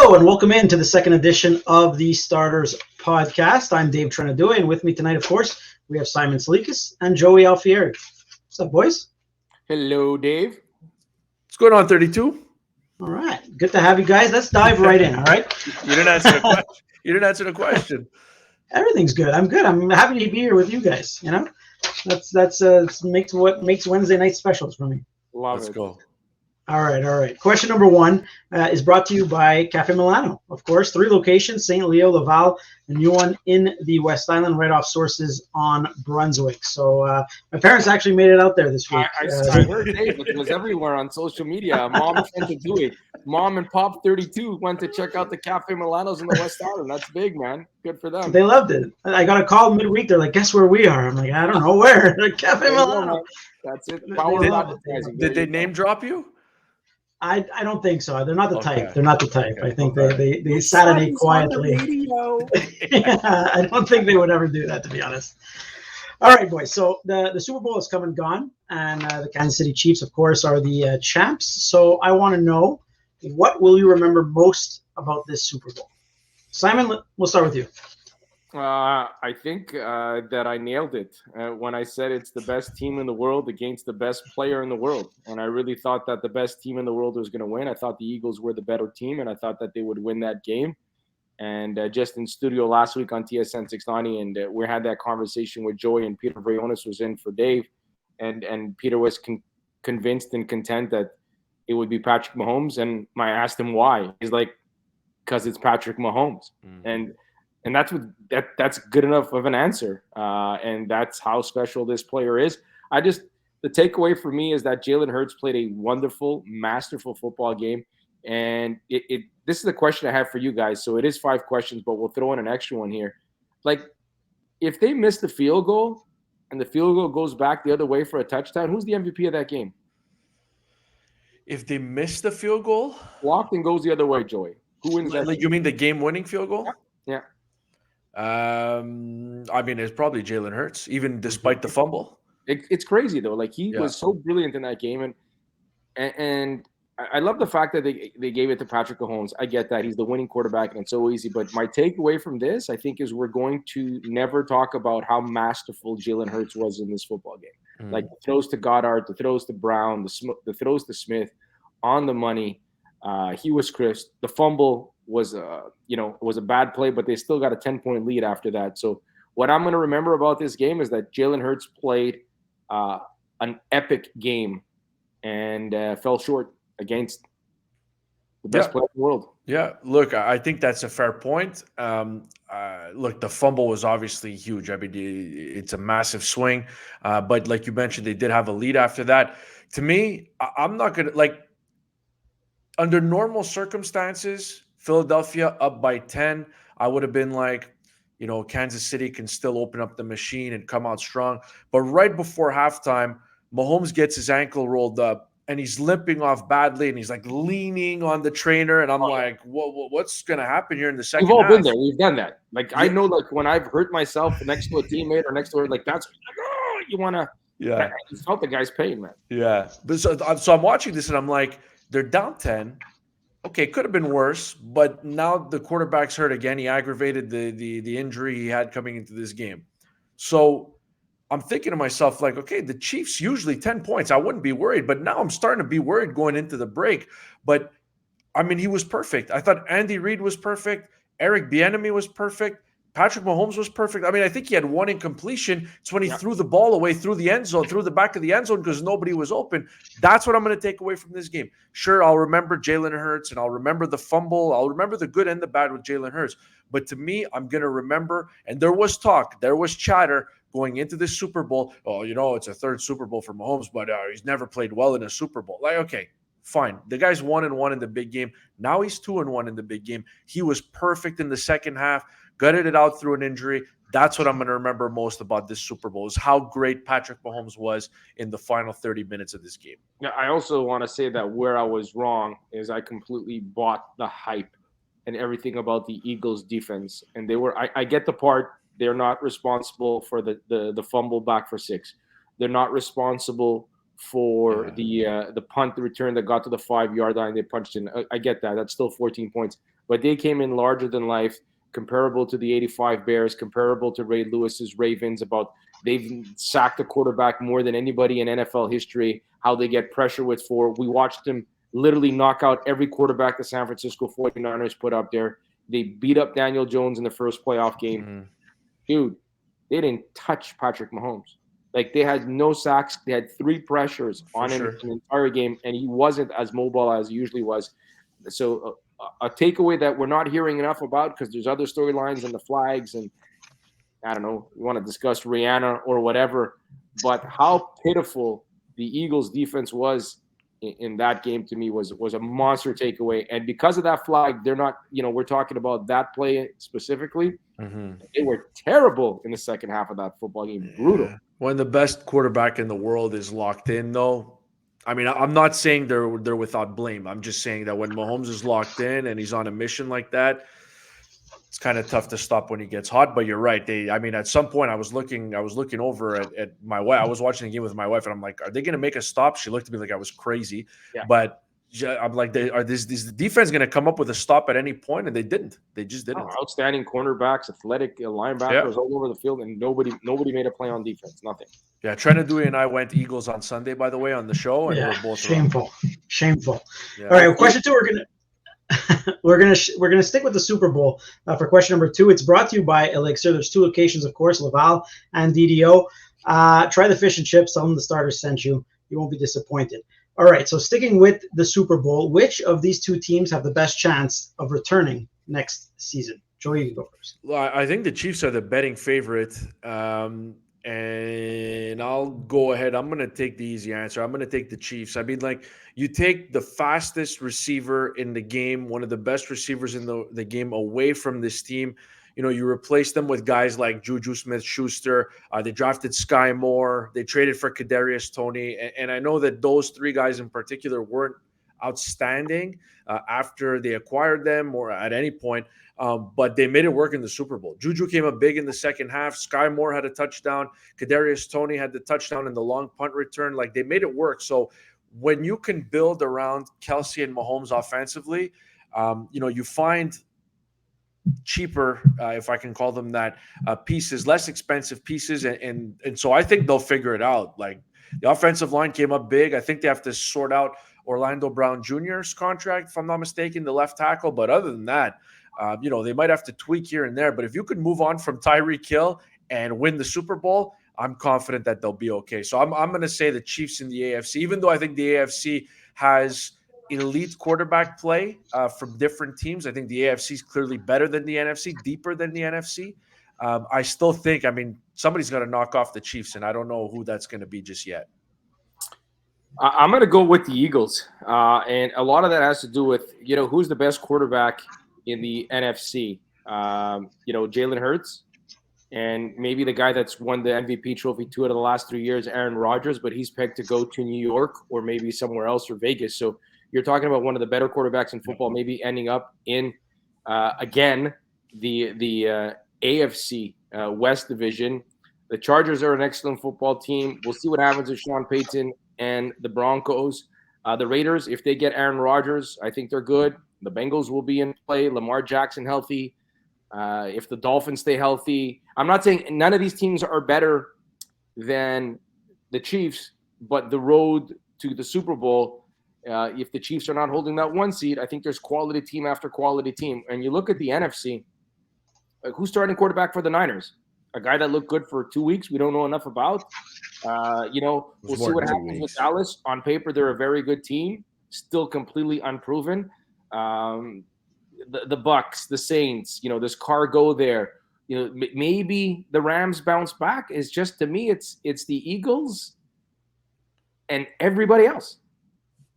Hello and welcome into the second edition of the Starters podcast. I'm Dave Trentadue, and with me tonight, of course, we have Simon Tsalikis and Joey Alfieri. What's up, boys? Hello, Dave. What's going on, 32? All right, good to have you guys. Let's dive right in. All right. You didn't answer the question. You didn't answer the question. Everything's good. I'm good. I'm happy to be here with you guys. You know, that's makes what makes Wednesday night specials for me. Let's go. All right. Question number one is brought to you by Cafe Milano. Of course, 3 locations, St. Leo, Laval, a new one in the West Island, right off Sources on Brunswick. So my parents actually made it out there this week. I heard Dave. It was everywhere on social media. Mom sent to do it. Mom and Pop 32 went to check out the Cafe Milanos in the West Island. That's big, man. Good for them. They loved it. I got a call midweek. They're like, guess where we are? I'm like, I don't know where. Cafe Milano. That's it. Power advertising. Did they name drop you? I don't think so. They're not the type. Okay. They're not the type. Okay. I think they Saturday quietly. Yeah, I don't think they would ever do that, to be honest. All right, boys. So the Super Bowl has come and gone, and the Kansas City Chiefs, of course, are the champs. So I want to know, what will you remember most about this Super Bowl? Simon, we'll start with you. I think that I nailed it when I said it's the best team in the world against the best player in the world. And I really thought that the best team in the world was going to win. I thought the Eagles were the better team, and I thought that they would win that game. And just in studio last week on TSN 690, and we had that conversation with Joey, and Peter Briones was in for Dave. And Peter was convinced and content that it would be Patrick Mahomes. And I asked him why. He's like, because it's Patrick Mahomes. And that's good enough of an answer. And that's how special this player is. The takeaway for me is that Jalen Hurts played a wonderful, masterful football game. And this is the question I have for you guys. So it is 5 questions, but we'll throw in an extra one here. Like, if they miss the field goal and the field goal goes back the other way for a touchdown, who's the MVP of that game? If they miss the field goal? Blocked and goes the other way, Joey. Who wins that? Like, you mean the game-winning field goal? Yeah. I mean, it's probably Jalen Hurts, even despite the fumble. It's crazy, though. Like, he was so brilliant in that game. And I love the fact that they gave it to Patrick Mahomes. I get that. He's the winning quarterback, and it's so easy. But my takeaway from this, I think, is we're going to never talk about how masterful Jalen Hurts was in this football game. Like, the throws to Goddard, the throws to Brown, the throws to Smith, on the money. He was crisp. The fumble was a bad play, but they still got a 10-point lead after that. So what I'm going to remember about this game is that Jalen Hurts played an epic game and fell short against the best player in the world. Yeah, look, I think that's a fair point. Look, the fumble was obviously huge. I mean, it's a massive swing. But like you mentioned, they did have a lead after that. To me, I'm not going to, like, under normal circumstances, Philadelphia up by 10, I would have been like, Kansas City can still open up the machine and come out strong. But right before halftime, Mahomes gets his ankle rolled up and he's limping off badly and he's like leaning on the trainer. And I'm like, what's going to happen here in the second half? We've all been there. We've done that. Like, I know, like, when I've hurt myself next to a teammate or next to her, like, that's like, oh, you want to. Yeah. You felt the guy's pain, man. Yeah. But so I'm watching this and I'm like, they're down 10. Okay, could have been worse, but now the quarterback's hurt again. He aggravated the injury he had coming into this game. So I'm thinking to myself, like, okay, the Chiefs usually 10 points. I wouldn't be worried, but now I'm starting to be worried going into the break. But, I mean, he was perfect. I thought Andy Reid was perfect. Eric Bieniemy was perfect. Patrick Mahomes was perfect. I mean, I think he had one incompletion. It's when he threw the ball away through the end zone, through the back of the end zone because nobody was open. That's what I'm going to take away from this game. Sure, I'll remember Jalen Hurts and I'll remember the fumble. I'll remember the good and the bad with Jalen Hurts. But to me, I'm going to remember, and there was talk, there was chatter going into this Super Bowl. Oh, it's a 3rd Super Bowl for Mahomes, but he's never played well in a Super Bowl. Like, okay, fine. The guy's 1-1 in the big game. Now he's 2-1 in the big game. He was perfect in the second half. Gutted it out through an injury. That's what I'm going to remember most about this Super Bowl is how great Patrick Mahomes was in the final 30 minutes of this game. Yeah, I also want to say that where I was wrong is I completely bought the hype and everything about the Eagles defense. And I get the part, they're not responsible for the fumble back for 6. They're not responsible for the punt, the return that got to the 5-yard line. They punched in. I get that. That's still 14 points. But they came in larger than life, comparable to the 85 Bears, comparable to Ray Lewis's Ravens. They've sacked the quarterback more than anybody in NFL history, how they get pressure with 4. We watched them literally knock out every quarterback the San Francisco 49ers put up there. They beat up Daniel Jones in the first playoff game. Mm-hmm. Dude, they didn't touch Patrick Mahomes. Like, they had no sacks. They had 3 pressures on him in the entire game, and he wasn't as mobile as he usually was. So a takeaway that we're not hearing enough about, because there's other storylines and the flags, and I don't know, we want to discuss Rihanna or whatever, but how pitiful the Eagles defense was in that game to me was a monster takeaway. And because of that flag, they're not, we're talking about that play specifically. Mm-hmm. They were terrible in the second half of that football game. Brutal. When the best quarterback in the world is locked in, though, I mean, I'm not saying they're without blame. I'm just saying that when Mahomes is locked in and he's on a mission like that, it's kind of tough to stop when he gets hot. But you're right. At some point I was looking over at my wife. I was watching the game with my wife, and I'm like, are they going to make a stop? She looked at me like I was crazy. Yeah. But I'm like, is the defense going to come up with a stop at any point? And they didn't. They just didn't. Outstanding cornerbacks, athletic linebackers all over the field, and nobody made a play on defense. Nothing. Yeah, Trentadue and I went Eagles on Sunday, by the way, on the show, and we're both shameful. Yeah. All right, question 2. We're gonna stick with the Super Bowl for question number 2. It's brought to you by Elixir. There's 2 locations, of course, Laval and DDO. Try the fish and chips. Tell them the starters sent you. You won't be disappointed. All right, so sticking with the Super Bowl, which of these 2 teams have the best chance of returning next season? Joey, you go first. Well, I think the Chiefs are the betting favorite, and I'll go ahead. I'm going to take the easy answer. I'm going to take the Chiefs. I mean, like, you take the fastest receiver in the game, one of the best receivers in the game, away from this team. You replace them with guys like Juju Smith-Schuster. They drafted Sky Moore. They traded for Kadarius Toney. And I know that those 3 guys in particular weren't outstanding after they acquired them or at any point, but they made it work in the Super Bowl. Juju came up big in the second half. Sky Moore had a touchdown. Kadarius Toney had the touchdown in the long punt return. Like, they made it work. So when you can build around Kelsey and Mahomes offensively, you find cheaper, if I can call them that, pieces, less expensive pieces. And so I think they'll figure it out. Like, the offensive line came up big. I think they have to sort out Orlando Brown Jr.'s contract, if I'm not mistaken, the left tackle. But other than that, they might have to tweak here and there. But if you could move on from Tyreek Hill and win the Super Bowl, I'm confident that they'll be okay. So I'm going to say the Chiefs in the AFC, even though I think the AFC has elite quarterback play from different teams. I think the AFC is clearly better than the NFC, deeper than the NFC. I still think, somebody's got to knock off the Chiefs, and I don't know who that's going to be just yet. I'm going to go with the Eagles. And a lot of that has to do with, who's the best quarterback in the NFC. Jalen Hurts, and maybe the guy that's won the MVP trophy 2 out of the last 3 years, Aaron Rodgers, but he's pegged to go to New York or maybe somewhere else or Vegas. So you're talking about one of the better quarterbacks in football, maybe ending up in, again, the AFC West Division. The Chargers are an excellent football team. We'll see what happens with Sean Payton and the Broncos. The Raiders, if they get Aaron Rodgers, I think they're good. The Bengals will be in play. Lamar Jackson healthy. If the Dolphins stay healthy. I'm not saying none of these teams are better than the Chiefs, but the road to the Super Bowl, if the Chiefs are not holding that 1 seed, I think there's quality team after quality team. And you look at the NFC, who's starting quarterback for the Niners? A guy that looked good for 2 weeks we don't know enough about. We'll see what happens with Dallas. On paper, they're a very good team, still completely unproven. The Bucks, the Saints, there's cargo there. Maybe the Rams bounce back. It's just, to me, it's the Eagles and everybody else.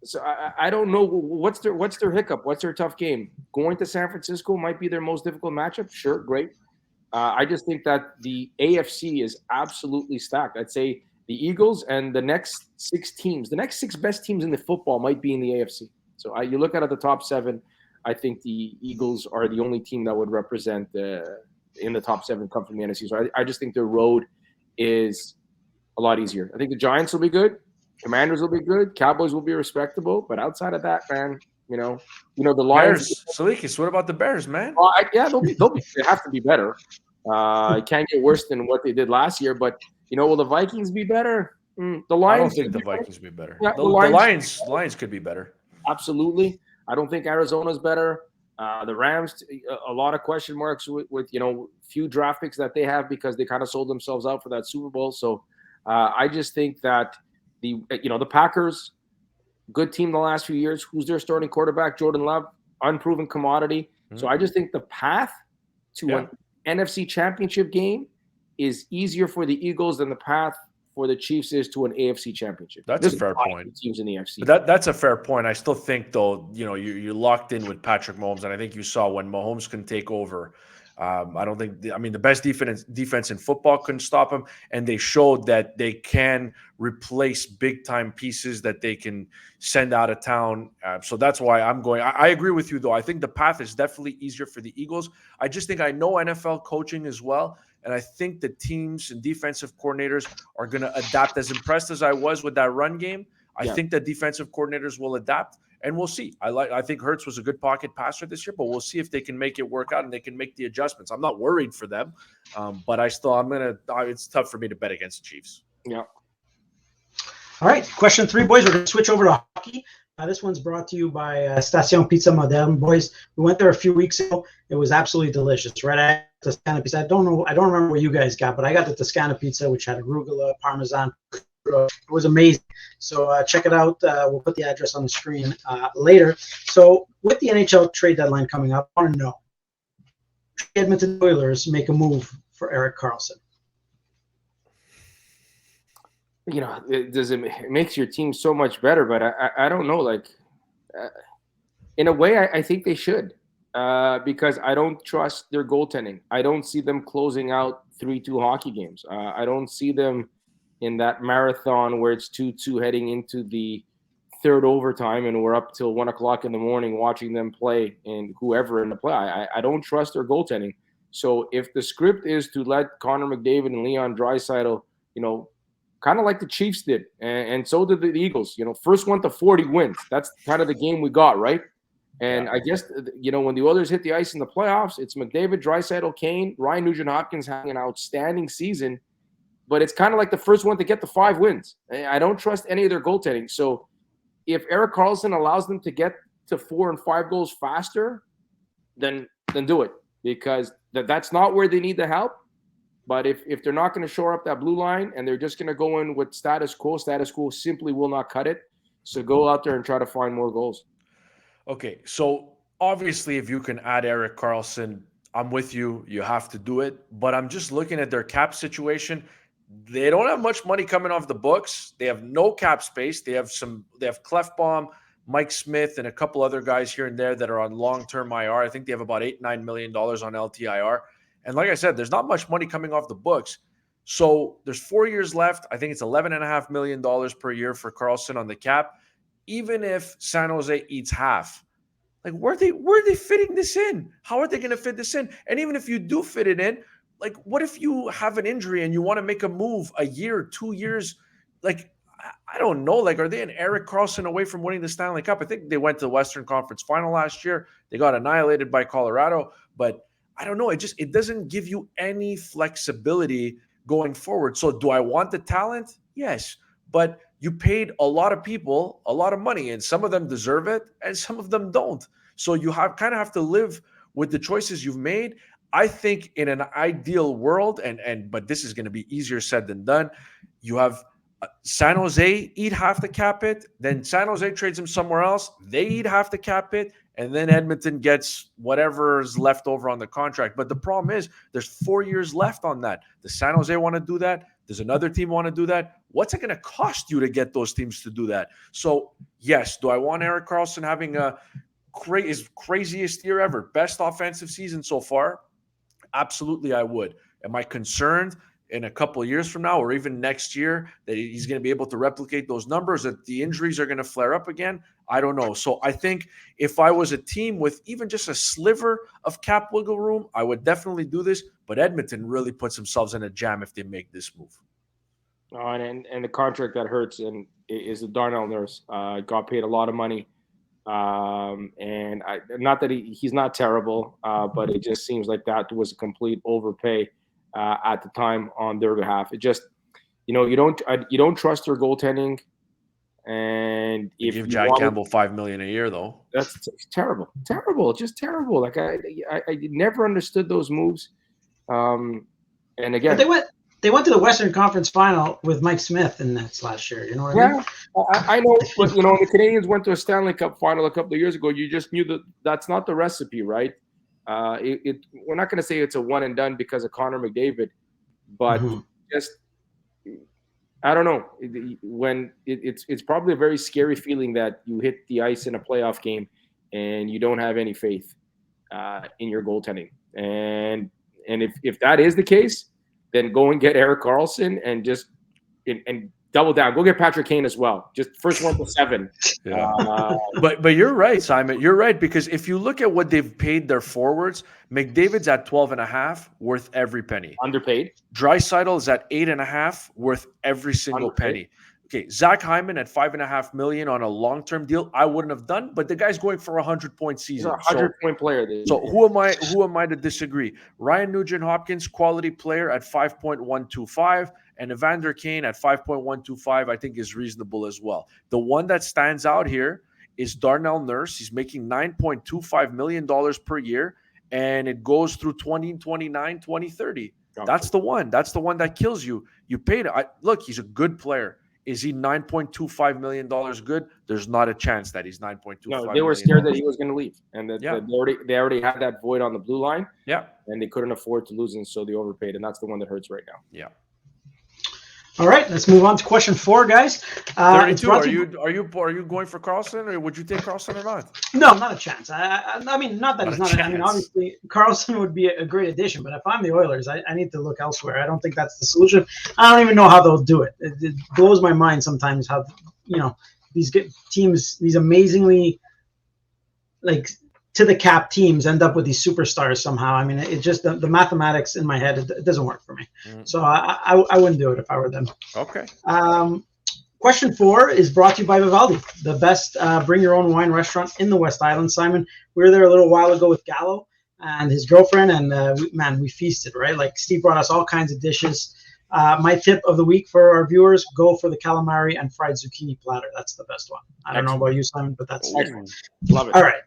So I don't know what's their hiccup. What's their tough game? Going to San Francisco might be their most difficult matchup. Sure, great. I just think that the AFC is absolutely stacked. I'd say the Eagles and the next 6 teams, the next 6 best teams in the football might be in the AFC. So you look at the top 7, I think the Eagles are the only team that would represent in the top 7 come from the NFC. So I just think their road is a lot easier. I think the Giants will be good. Commanders will be good. Cowboys will be respectable. But outside of that, man, the Lions. Bears, Tsalikis, what about the Bears, man? Well, they have to be better. It can't get worse than what they did last year. But will the Vikings be better? The Lions. I don't think the Vikings will be better. Yeah, the Lions could be better. Absolutely. I don't think Arizona's better. The Rams, a lot of question marks with few draft picks that they have because they kind of sold themselves out for that Super Bowl. So I just think that the Packers, good team the last few years. Who's their starting quarterback? Jordan Love, unproven commodity. Mm-hmm. So I just think the path to an NFC Championship game is easier for the Eagles than the path for the Chiefs is to an AFC Championship. That's a fair point. Teams in the AFC. But that's a fair point. I still think, though, you're locked in with Patrick Mahomes, and I think you saw when Mahomes can take over. I don't think. The best defense in football couldn't stop him, and they showed that they can replace big time pieces that they can send out of town. So that's why I'm going. I agree with you, though. I think the path is definitely easier for the Eagles. I just think I know NFL coaching as well. And I think the teams and defensive coordinators are going to adapt. As impressed as I was with that run game, I think that defensive coordinators will adapt, and we'll see. I think Hurts was a good pocket passer this year, but we'll see if they can make it work out and they can make the adjustments. I'm not worried for them, but it's tough for me to bet against the Chiefs. Yeah. All right, question 3, boys. We're going to switch over to hockey. This one's brought to you by Station Pizza Moderne. Boys, we went there a few weeks ago. It was absolutely delicious, right? Toscana pizza. I don't remember what you guys got, but I got the Toscana pizza, which had arugula, parmesan. It was amazing. So check it out. We'll put the address on the screen later. So with the NHL trade deadline coming up, I want to know, should Edmonton Oilers make a move for Erik Karlsson? It makes your team so much better, but I don't know. In a way, I think they should, because I don't trust their goaltending. I don't see them closing out 3-2 hockey games. I don't see them in that marathon where it's 2-2 heading into the third overtime, and we're up till 1:00 in the morning watching them play and whoever in the play. I don't trust their goaltending. So if the script is to let Connor McDavid and Leon Draisaitl, kind of like the Chiefs did, and so did the Eagles. First one to 40 wins. That's kind of the game we got, right? And I guess, when the Oilers hit the ice in the playoffs, it's McDavid, Draisaitl, Kane, Ryan Nugent-Hopkins having an outstanding season, but it's kind of like the first one to get the 5 wins. I don't trust any of their goaltending. So if Erik Karlsson allows them to get to 4 and 5 goals faster, then do it, because that's not where they need the help. But if they're not going to shore up that blue line and they're just going to go in with status quo simply will not cut it. So go out there and try to find more goals. Okay, so obviously if you can add Erik Karlsson, I'm with you. You have to do it. But I'm just looking at their cap situation. They don't have much money coming off the books. They have no cap space. They have Clefbaum, Mike Smith, and a couple other guys here and there that are on long-term IR. I think they have about $8-9 million on LTIR. And like I said, there's not much money coming off the books. So there's 4 years left. I think it's $11.5 million per year for Karlsson on the cap. Even if San Jose eats half, where are they fitting this in? How are they going to fit this in? And even if you do fit it in, what if you have an injury and you want to make a move a year, 2 years? I don't know. Are they an Erik Karlsson away from winning the Stanley Cup? I think they went to the Western Conference Final last year. They got annihilated by Colorado, but I don't know. It doesn't give you any flexibility going forward. So do I want the talent? Yes. But you paid a lot of people a lot of money, and some of them deserve it and some of them don't. So you kind of have to live with the choices you've made. I think in an ideal world, but this is going to be easier said than done, you have San Jose eat half the cap hit, then San Jose trades him somewhere else, they eat half the cap hit, and then Edmonton gets whatever's left over on the contract. But the problem is there's 4 years left on that. Does San Jose want to do that? Does another team want to do that? What's it going to cost you to get those teams to do that? So, yes, do I want Erik Karlsson having his craziest year ever, best offensive season so far? Absolutely, I would. Am I concerned in a couple of years from now or even next year that he's going to be able to replicate those numbers, that the injuries are going to flare up again? I don't know. So I think if I was a team with even just a sliver of cap wiggle room, I would definitely do this. But Edmonton really puts themselves in a jam if they make this move. And the contract that hurts and is the Darnell Nurse. Got paid a lot of money. And not that he's not terrible, but it just seems like that was a complete overpay at the time on their behalf. It just, you don't trust their goaltending, and if give you Jack Campbell $5 million a year, though, that's terrible, just terrible. Like I never understood those moves. And again, but they went to the Western Conference Final with Mike Smith in that last year. You know what I mean? I know, but the Canadians went to a Stanley Cup final a couple of years ago. You just knew that that's not the recipe, right? We're not going to say it's a one and done because of Connor McDavid, but just I don't know. When it's probably a very scary feeling that you hit the ice in a playoff game and you don't have any faith in your goaltending. And if that is the case, then go and get Erik Karlsson and just and double down. Go get Patrick Kane as well. Just first one to 7. Yeah. But you're right, Simon. You're right, because if you look at what they've paid their forwards, McDavid's at 12.5, worth every penny. Underpaid. Draisaitl is at 8.5, worth every single penny. Okay, Zach Hyman at $5.5 million on a long-term deal, I wouldn't have done, but the guy's going for a 100-point season. He's a 100-point player. So who am I to disagree? Ryan Nugent-Hopkins, quality player at 5.125, and Evander Kane at 5.125, I think is reasonable as well. The one that stands out here is Darnell Nurse. He's making $9.25 million per year, and it goes through 2029, 2030. That's the one. That's the one that kills you. You paid it. Look, he's a good player. Is he $9.25 million good? There's not a chance that he's $9.25 million. No, they were scared that he was going to leave, and that they already had that void on the blue line. Yeah, and they couldn't afford to lose him, so they overpaid, and that's the one that hurts right now. Yeah. All right, let's move on to question 4, guys. 32. Are you going for Karlsson, or would you take Karlsson or not? No, not a chance. I mean, not that he's not. I mean, obviously, Karlsson would be a great addition, but if I'm the Oilers, I need to look elsewhere. I don't think that's the solution. I don't even know how they'll do it. It blows my mind sometimes how these teams, these amazingly to the cap teams end up with these superstars somehow. I mean, it just the mathematics in my head, it doesn't work for me. So I wouldn't do it if I were them. Okay. Question 4 is brought to you by Vivaldi, the best bring your own wine restaurant in the West Island. Simon, we were there a little while ago with Gallo and his girlfriend, and we feasted, right? Like Steve brought us all kinds of dishes. My tip of the week for our viewers, go for the calamari and fried zucchini platter. That's the best one. I don't know about you, Simon, but that's excellent. Love it. All right.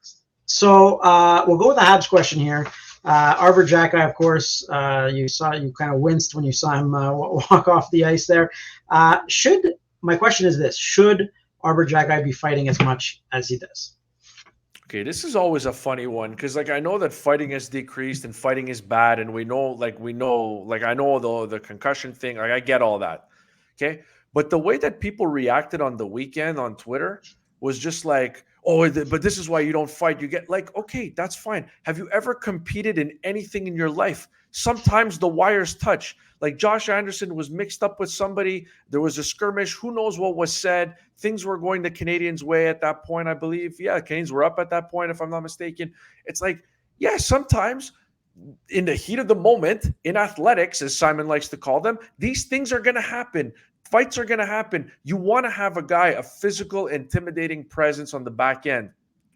So we'll go with the Habs question here. Arber Xhekaj, of course, you kind of winced when you saw him walk off the ice there. My question is this: should Arber Xhekaj be fighting as much as he does? Okay, this is always a funny one because, I know that fighting has decreased and fighting is bad, and I know the concussion thing. I get all that. Okay, but the way that people reacted on the weekend on Twitter was just like, oh, but this is why you don't fight. You get okay, that's fine. Have you ever competed in anything in your life? Sometimes the wires touch. Like Josh Anderson was mixed up with somebody. There was a skirmish. Who knows what was said? Things were going the Canadians' way at that point, I believe. Yeah, Canadians were up at that point, if I'm not mistaken. It's sometimes in the heat of the moment, in athletics, as Simon likes to call them, these things are going to happen. Fights are going to happen. You want to have a guy, a physical, intimidating presence on the back end.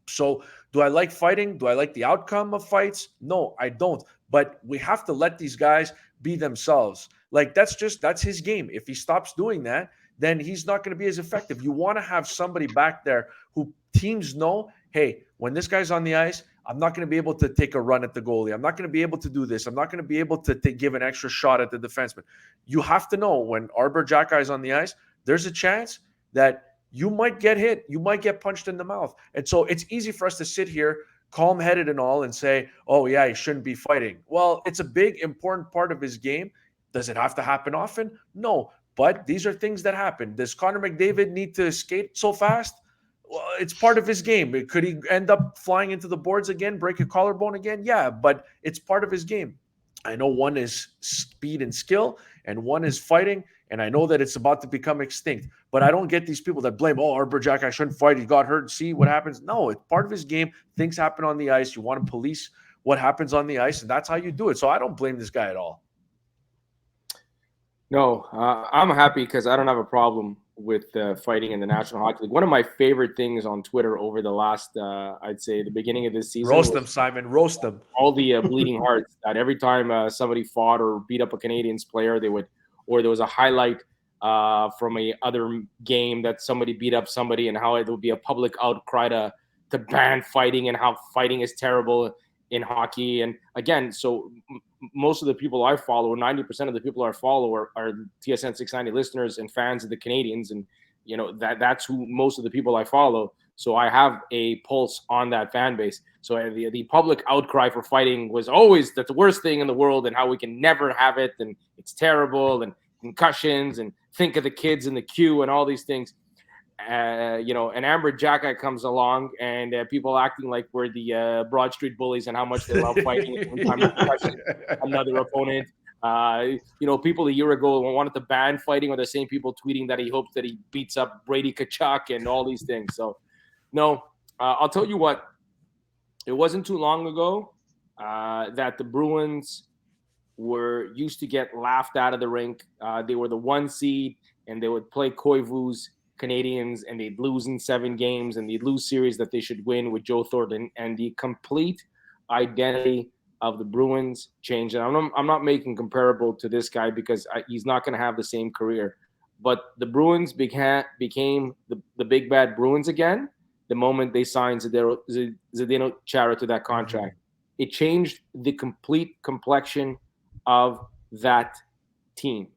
So do I like fighting? Do I like the outcome of fights? No, I don't. But we have to let these guys be themselves. That's his game. If he stops doing that, then he's not going to be as effective. You want to have somebody back there who teams know, hey, when this guy's on the ice, I'm not going to be able to take a run at the goalie. I'm not going to be able to do this. I'm not going to be able to give an extra shot at the defenseman. You have to know when Arber Xhekaj is on the ice, there's a chance that you might get hit. You might get punched in the mouth. And so it's easy for us to sit here calm-headed and all and say, oh, yeah, he shouldn't be fighting. Well, it's a big, important part of his game. Does it have to happen often? No. But these are things that happen. Does Connor McDavid need to skate so fast? Well, it's part of his game. Could he end up flying into the boards again, break a collarbone again? Yeah, but it's part of his game. I know one is speed and skill, and one is fighting, and I know that it's about to become extinct. But I don't get these people that blame, Arber Xhekaj shouldn't fight. He got hurt. See what happens. No, it's part of his game. Things happen on the ice. You want to police what happens on the ice, and that's how you do it. So I don't blame this guy at all. No, I'm happy because I don't have a problem with fighting in the National Hockey League. One of my favorite things on Twitter over the last, I'd say, the beginning of this season Roast was them, Simon. Roast them. all the bleeding hearts. That every time somebody fought or beat up a Canadiens player, or there was a highlight from a other game that somebody beat up somebody, and how it would be a public outcry to ban fighting and how fighting is terrible in hockey. And again, so most of the people I follow, 90% of the people I follow are TSN 690 listeners and fans of the Canadiens. And, that's who most of the people I follow. So I have a pulse on that fan base. So the public outcry for fighting was always the worst thing in the world and how we can never have it. And it's terrible and concussions and think of the kids in the queue and all these things. And Arber Xhekaj comes along and people acting like we're the Broad Street Bullies and how much they love fighting every time we question another opponent. People a year ago wanted to ban fighting, or the same people tweeting that he hopes that he beats up Brady Tkachuk and all these things. So, no, I'll tell you what. It wasn't too long ago that the Bruins used to get laughed out of the rink. They were the 1 seed, and they would play Koivu's Canadians, and they'd lose in 7 games, and they'd lose series that they should win with Joe Thornton. And the complete identity of the Bruins changed. And I'm not making comparable to this guy because he's not going to have the same career. But the Bruins became the big bad Bruins again the moment they signed Zdeno Chara to that contract. It changed the complete complexion of that team.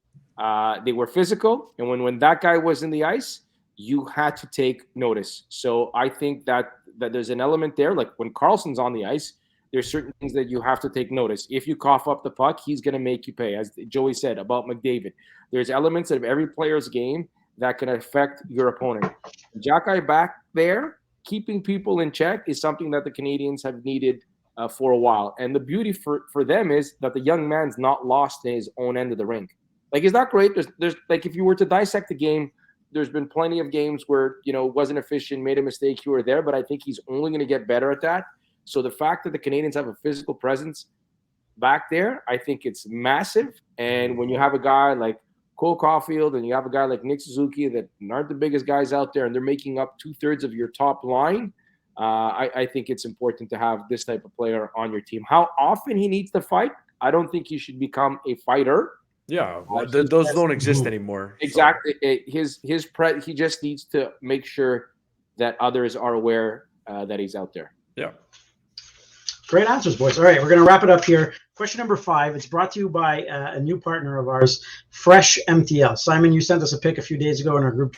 They were physical, and when that guy was in the ice, you had to take notice. So I think that there's an element there. Like when Karlsson's on the ice, there's certain things that you have to take notice. If you cough up the puck, he's going to make you pay. As Joey said about McDavid, there's elements of every player's game that can affect your opponent. Xhekaj back there, keeping people in check, is something that the Canadians have needed for a while. And the beauty for them is that the young man's not lost in his own end of the rink. Like, is that great? There's like, if you were to dissect the game, there's been plenty of games where, wasn't efficient, made a mistake here or there, but I think he's only going to get better at that. So the fact that the Canadians have a physical presence back there, I think it's massive. And when you have a guy like Cole Caulfield and you have a guy like Nick Suzuki that aren't the biggest guys out there, and they're making up 2/3 of your top line, I think it's important to have this type of player on your team. How often he needs to fight, I don't think he should become a fighter. Yeah, those don't exist anymore. Exactly. So. He just needs to make sure that others are aware that he's out there. Yeah. Great answers, boys. All right, we're going to wrap it up here. Question number 5. It's brought to you by a new partner of ours, Fresh MTL. Simon, you sent us a pic a few days ago in our group,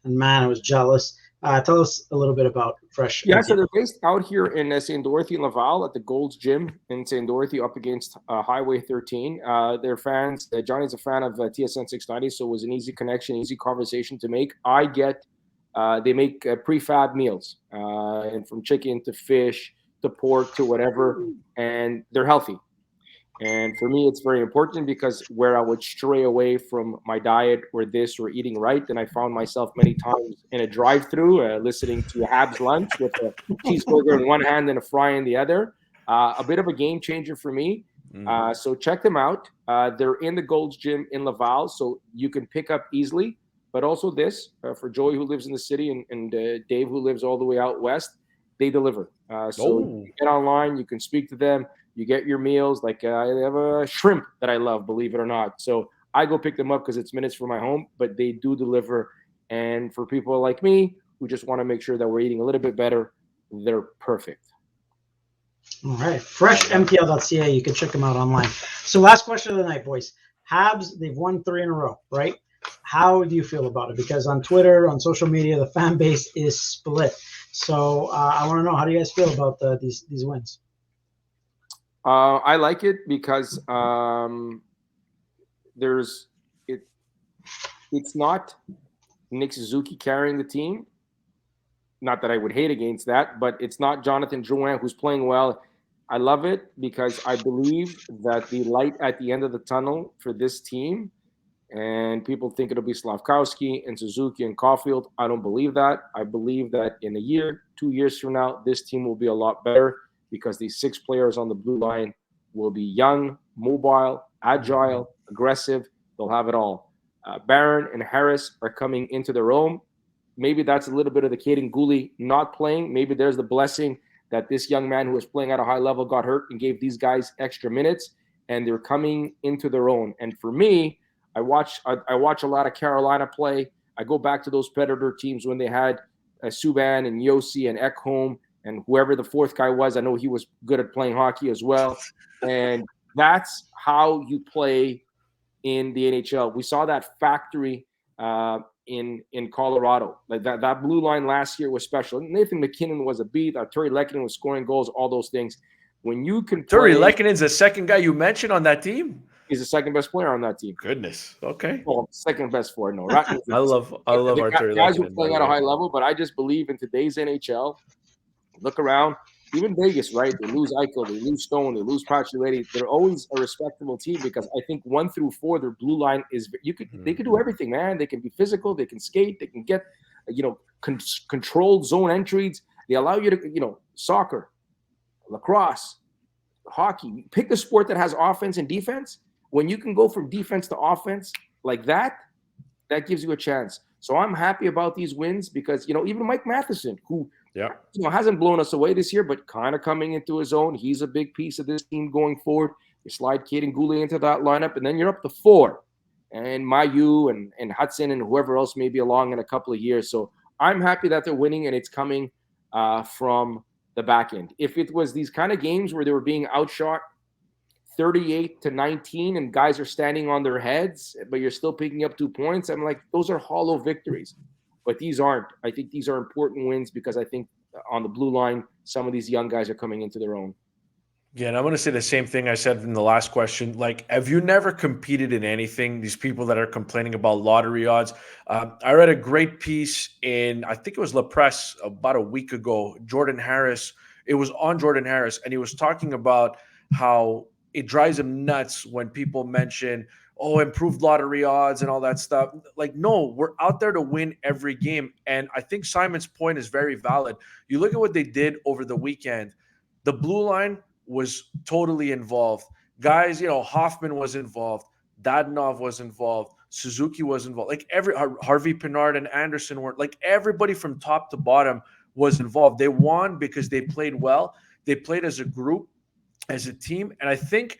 and man, I was jealous. Tell us a little bit about Fresh. Yeah, so they're based out here in St. Dorothy, Laval, at the Gold's Gym in St. Dorothy, up against Highway 13. They're fans. Johnny's a fan of TSN 690, so it was an easy connection, easy conversation to make. They make prefab meals, and from chicken to fish to pork to whatever, and they're healthy. And for me, it's very important because where I would stray away from my diet or this or eating right, then I found myself many times in a drive-through listening to Habs lunch with a cheeseburger in one hand and a fry in the other. A bit of a game changer for me. So check them out. They're in the Gold's Gym in Laval, so you can pick up easily. But also this, for Joey, who lives in the city, and Dave, who lives all the way out west, they deliver. So you get online, you can speak to them. You get your meals. Like I have a shrimp that I love, believe it or not. So I go pick them up because it's minutes from my home, but they do deliver. And for people like me who just want to make sure that we're eating a little bit better, they're perfect. All right. FreshMTL.ca. You can check them out online. So last question of the night, boys. Habs, they've won 3 in a row, right? How do you feel about it? Because on Twitter, on social media, the fan base is split. So I want to know, how do you guys feel about these wins? I like it because it's not Nick Suzuki carrying the team. Not that I would hate against that, but it's not Jonathan Drouin who's playing well. I love it because I believe that the light at the end of the tunnel for this team, and people think it'll be Slafkowski and Suzuki and Caulfield. I don't believe that. I believe that in a year, 2 years from now, this team will be a lot better, because these 6 players on the blue line will be young, mobile, agile, aggressive, they'll have it all. Barron and Harris are coming into their own. Maybe that's a little bit of the Caden Gooley not playing. Maybe there's the blessing that this young man who was playing at a high level got hurt and gave these guys extra minutes, and they're coming into their own. And for me, I watch a lot of Carolina play. I go back to those Predator teams when they had Subban and Yossi and Ekholm and whoever the fourth guy was. I know he was good at playing hockey as well. And that's how you play in the NHL. We saw that factory in Colorado. Like that blue line last year was special. Nathan McKinnon was a beat. Terry Lehkonen was scoring goals, all those things. When you can play, Terry Lehkonen's the second guy you mentioned on that team? He's the second best player on that team. Goodness. Okay. Well, second best for no. I love our Terry Lehkonen. Guys who are playing at a high level, but I just believe in today's NHL. Look around. Even Vegas, right? They lose Eichel, they lose Stone, they lose Pacioretty. They're always a respectable team because I think 1 through 4, their blue line is they could do everything, man. They can be physical, they can skate, they can get controlled zone entries. They allow you to soccer, lacrosse, hockey. Pick the sport that has offense and defense. When you can go from defense to offense like that, that gives you a chance. So I'm happy about these wins because even Mike Matheson, who hasn't blown us away this year, but kind of coming into his own. He's a big piece of this team going forward. You slide Caden Gooley into that lineup, and then you're up to 4. And Mayu and Hudson and whoever else may be along in a couple of years. So I'm happy that they're winning, and it's coming from the back end. If it was these kind of games where they were being outshot 38-19 and guys are standing on their heads, but you're still picking up 2 points, I'm like, those are hollow victories. But these aren't. I think these are important wins because I think on the blue line, some of these young guys are coming into their own. Yeah, and I'm going to say the same thing I said in the last question. Like, have you never competed in anything? These people that are complaining about lottery odds. I read a great piece in, I think it was La Presse about a week ago. Jordan Harris, it was on Jordan Harris, and he was talking about how it drives him nuts when people mention, improved lottery odds and all that stuff. Like, no, we're out there to win every game. And I think Simon's point is very valid. You look at what they did over the weekend. The blue line was totally involved. Guys, Hoffman was involved. Dadonov was involved. Suzuki was involved. Like Harvey Pinard and Anderson were, like, everybody from top to bottom was involved. They won because they played well. They played as a group, as a team. And I think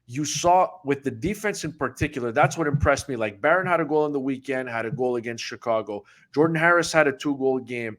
you saw with the defense in particular, that's what impressed me. Like, Barron had a goal on the weekend, had a goal against Chicago. Jordan Harris had a 2-goal game.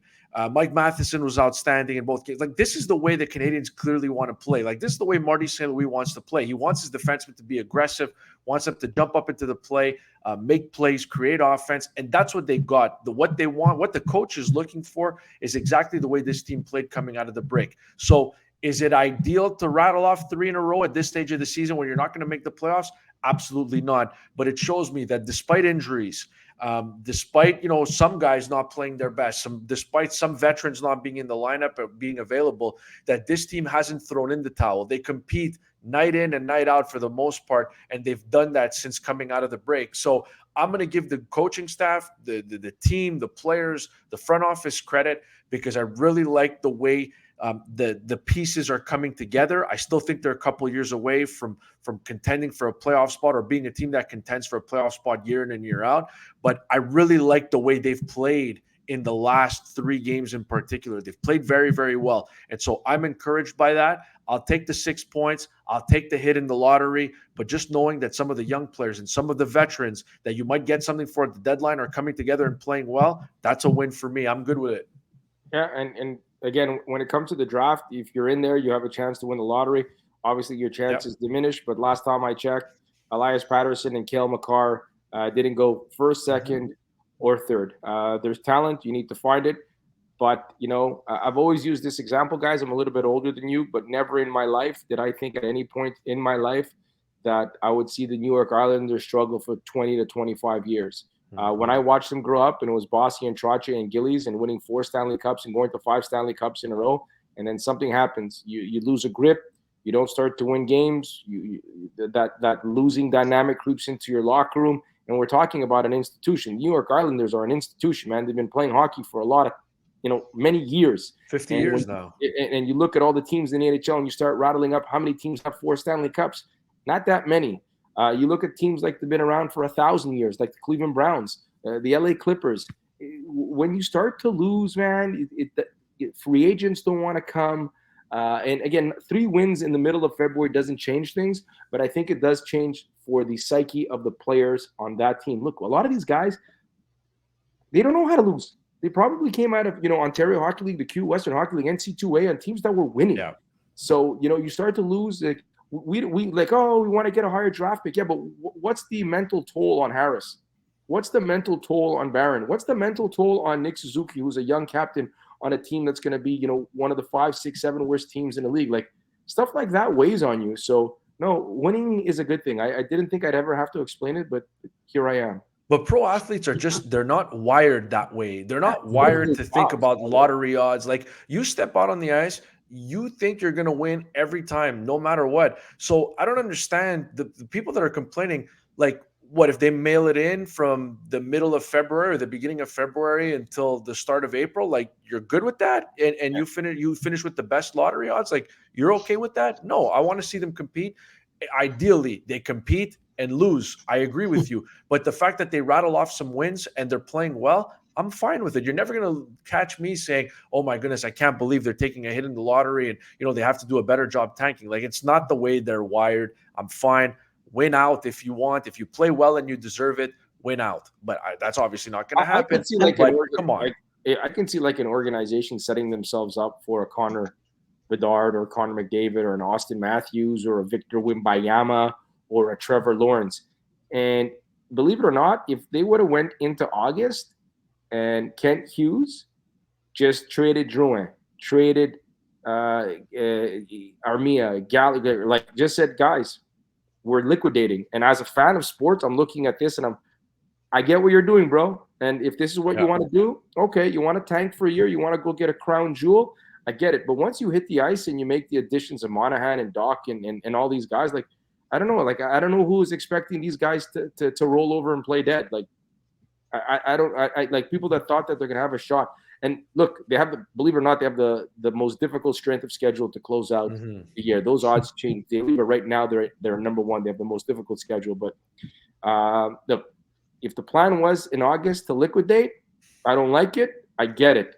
Mike Matheson was outstanding in both games. Like, this is the way the Canadians clearly want to play. Like, this is the way Marty St. Louis wants to play. He wants his defensemen to be aggressive, wants them to jump up into the play, make plays, create offense. And that's what they got. What they want, what the coach is looking for is exactly the way this team played coming out of the break. So is it ideal to rattle off 3 in a row at this stage of the season when you're not going to make the playoffs? Absolutely not. But it shows me that despite injuries, despite some guys not playing their best, despite some veterans not being in the lineup or being available, that this team hasn't thrown in the towel. They compete night in and night out for the most part, and they've done that since coming out of the break. So I'm going to give the coaching staff, the team, the players, the front office credit because I really like the way the pieces are coming together. I still think they're a couple of years away from contending for a playoff spot or being a team that contends for a playoff spot year in and year out. But I really like the way they've played in the last 3 games in particular. They've played very, very well. And so I'm encouraged by that. I'll take the 6 points. I'll take the hit in the lottery. But just knowing that some of the young players and some of the veterans that you might get something for at the deadline are coming together and playing well, that's a win for me. I'm good with it. Yeah, and again, when it comes to the draft, if you're in there, you have a chance to win the lottery. Obviously, your chances diminish. But last time I checked, Elias Patterson and Cale Makar didn't go first, second, or third. There's talent. You need to find it. But, I've always used this example, guys. I'm a little bit older than you, but never in my life did I think at any point in my life that I would see the New York Islanders struggle for 20 to 25 years. When I watched them grow up and it was Bossy and Trottier and Gillies and winning 4 Stanley Cups and going to 5 Stanley Cups in a row, and then something happens. You lose a grip. You don't start to win games. That losing dynamic creeps into your locker room. And we're talking about an institution. New York Islanders are an institution, man. They've been playing hockey for a lot of, many years. 50 years now. And you look at all the teams in the NHL and you start rattling up how many teams have 4 Stanley Cups. Not that many. You look at teams like they've been around for 1,000 years, like the Cleveland Browns, the LA Clippers. When you start to lose, man, free agents don't want to come. And again, 3 wins in the middle of February doesn't change things, but I think it does change for the psyche of the players on that team. Look, a lot of these guys, they don't know how to lose. They probably came out of, Ontario Hockey League, the Q, Western Hockey League, NC2A on teams that were winning. Yeah. So, you start to lose. Like, we like, oh, we want to get a higher draft pick. Yeah, but what's the mental toll on Harris? What's the mental toll on Barron? What's the mental toll on Nick Suzuki, who's a young captain on a team that's going to be, one of the 5, 6, 7 worst teams in the league? Like, stuff like that weighs on you. So, no, winning is a good thing. I didn't think I'd ever have to explain it, but here I am. But pro athletes are they're not wired that way. They're not wired to think about lottery odds. Like, you step out on the ice, you think you're going to win every time, no matter what. So I don't understand the people that are complaining, like, what if they mail it in from the middle of February or the beginning of February until the start of April? Like, you're good with that? And you finish with the best lottery odds? Like, you're okay with that? No, I want to see them compete. Ideally, they compete and lose. I agree with you. But the fact that they rattle off some wins and they're playing well, I'm fine with it. You're never going to catch me saying, oh my goodness, I can't believe they're taking a hit in the lottery and, they have to do a better job tanking. Like, it's not the way they're wired. I'm fine. Win out if you want. If you play well and you deserve it, win out. But that's obviously not going to happen. I can see come on. I can see like an organization setting themselves up for a Connor Bedard or Connor McDavid or an Austin Matthews or a Victor Wembanyama or a Trevor Lawrence. And believe it or not, if they would have went into August and Kent Hughes just traded Drouin, traded Armia, Gallagher, like, just said, guys, we're liquidating. And as a fan of sports, I'm looking at this and I get what you're doing, bro. And if this is what you want to do, okay, you want to tank for a year, you want to go get a crown jewel, I get it. But once you hit the ice and you make the additions of Monahan and Doc and all these guys, like, I don't know. Like, I don't know who is expecting these guys to roll over and play dead. Like, I like people that thought that they're going to have a shot. And look, they have believe it or not, they have the most difficult strength of schedule to close out the year. Those odds change daily, but right now they're number one. They have the most difficult schedule. But look, if the plan was in August to liquidate, I don't like it. I get it,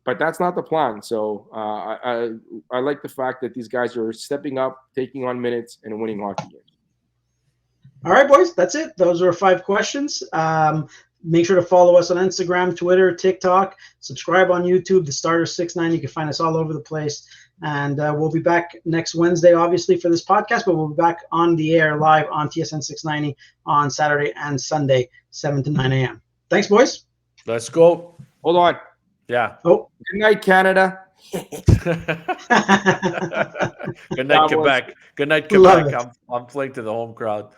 but that's not the plan. So I like the fact that these guys are stepping up, taking on minutes, and winning hockey games. All right, boys, that's it. Those are 5 questions. Make sure to follow us on Instagram, Twitter, TikTok. Subscribe on YouTube, The Starter 69. You can find us all over the place. And we'll be back next Wednesday, obviously, for this podcast. But we'll be back on the air live on TSN 690 on Saturday and Sunday, 7 to 9 a.m. Thanks, boys. Let's go. Hold on. Yeah. Oh. Good night, Canada. Good night, Quebec. Good night, Quebec. I'm playing to the home crowd.